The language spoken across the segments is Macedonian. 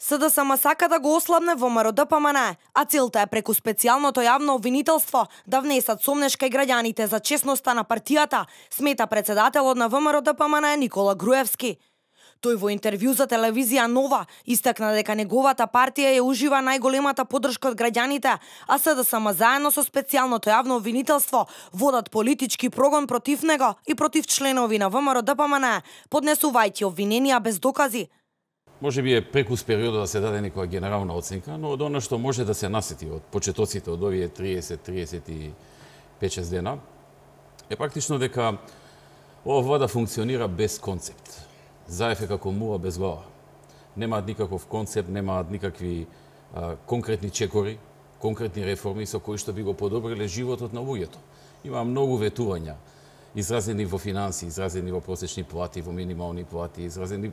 СДСМ сака да го ослабне ВМРО-ДПМН, а целта е преку специјалното јавно обвинителство да внесат сомнеш кај граѓаните за честноста на партијата, смета председателот на ВМРО-ДПМН Никола Груевски. Тој во интервју за телевизија Нова истакна дека неговата партија ја ужива најголемата поддршка од граѓаните, а СДСМ заедно со специјалното јавно обвинителство водат политички прогон против него и против членови на ВМРО-ДПМН, поднесувајќи обвиненија без докази. Може би е прекус периодот да се даде некоја генерална оценка, но од она што може да се насети од почетоците од овие 30-35 дена е практично дека ова влада функционира без концепт. Заев е како муа без глава. Немаат никаков концепт, немаат никакви конкретни чекори, конкретни реформи со кои што би го подобриле животот на луѓето. Има многу ветувања, изразени во финанси, изразени во просечни плати, во минимални плати, изразени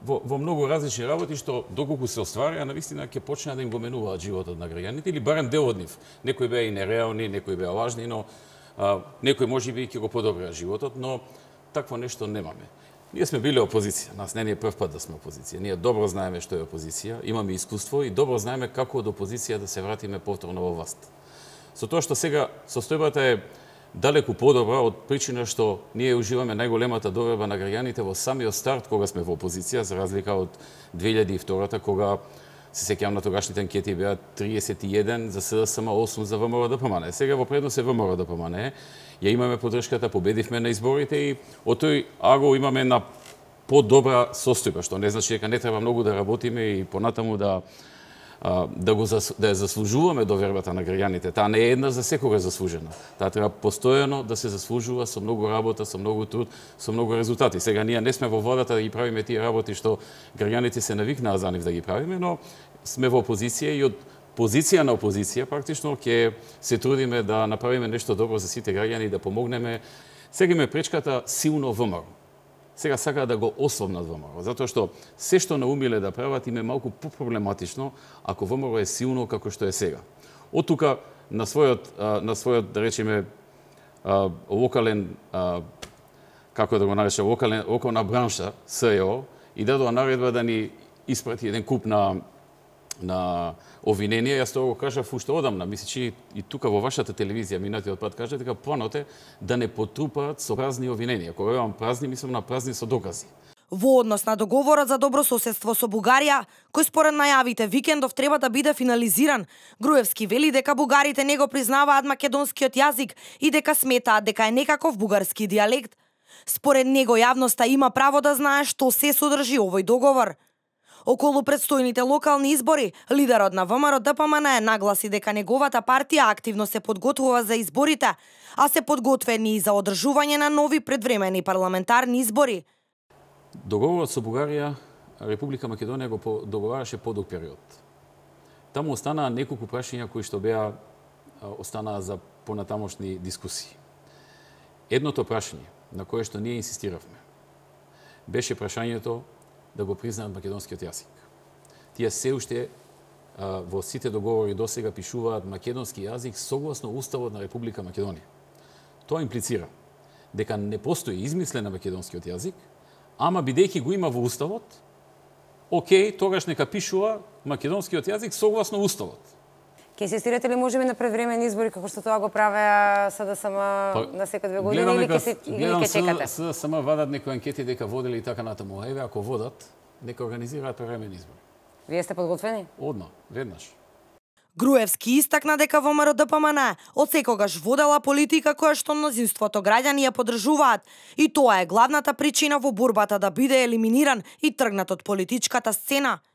во многу различни работи што доколку се остварија, навистина ќе почнеа да им го менуваат животот на граѓаните или барем дел од нив. Некои беа и нереални, некои беа лажни, но некои можеби ќе го подобрија животот, но такво нешто немаме. Ние сме биле опозиција, нас не е прв пат да сме опозиција. Ние добро знаеме што е опозиција, имаме искуство и добро знаеме како од опозиција да се вратиме повторно во власт. Со тоа што сега состојбата е далеку подобра од причина што ние уживаме најголемата доверба на граѓаните во самиот старт кога сме во опозиција, за разлика од 2002-та, кога се сеќавам на тогашните анкети беа 31 за СДСМ, 8 за ВМРО-ДПМН. Сега во предност е ВМРО-ДПМН. Ја имаме поддршката, победивме на изборите и од тој аго имаме една подобра состојба, што не значи дека не треба многу да работиме и понатаму да ја заслужуваме довербата на граѓаните. Таа не е една за секогаш заслужена. Таа треба постојано да се заслужува со многу работа, со многу труд, со многу резултати. Сега ние не сме во владата да ги правиме тие работи што граѓаните се навикнаа за нив да ги правиме, но сме во опозиција и од позиција на опозиција практично ќе се трудиме да направиме нешто добро за сите граѓани и да помогнеме. Сега име пречката силно ВМРО. Сега сакаат да го ослабнат ВМРО, затоа што се што наумиле да прават им е малку проблематично ако ВМРО е силно како што е сега. Од тука на својот да речеме локален како да го нарече локална бранша СЕО и дадоа наредба да ни испрати еден куп на обвиненија. Јас тоа го кажав уште одамна. Мисли че и тука во вашата телевизија минатиот пат кажа дека планот е да не потрупаат со празни обвиненија. Кога имам празни, мислам на празни со докази. Во однос на договорот за добрососедство со Бугарија, кој според најавите викендов треба да биде финализиран, Груевски вели дека бугарите не го признаваат македонскиот јазик и дека сметаат дека е некаков бугарски дијалект. Според него јавноста има право да знае што се содржи овој договор. Околу предстојните локални избори, лидерот на ВМРО-ДПМН нагласи дека неговата партија активно се подготвува за изборите, а се подготвени и за одржување на нови предвремени парламентарни избори. Договорот со Бугарија, Република Македонија го договараше подолг период. Таму останаа неколку прашања кои што останаа за понатамошни дискусии. Едното прашање на кое што ние инсистиравме беше прашањето да го признаат македонскиот јазик. Тие се уште во сите договори досега пишуваат македонски јазик согласно Уставот на Република Македонија. Тоа имплицира дека не постои измислен на македонскиот јазик, ама бидејќи го има во Уставот, окей, тогаш нека пишува македонскиот јазик согласно Уставот. Ке инсистирате ли можеби на предвремени избори како што тоа го правеа СДСМ на секој 2 години или ќе чекате? СДСМ вадат некои анкети дека водели и така натаму. Еве ако водат, нека организираат предвремени избори. Вие сте подготвени? Одма, веднаш. Груевски истакна дека ВМРО-ДПМН од секогаш водела политика која што мнозинството граѓани ја поддржуваат и тоа е главната причина во борбата да биде елиминиран и тргнат од политичката сцена.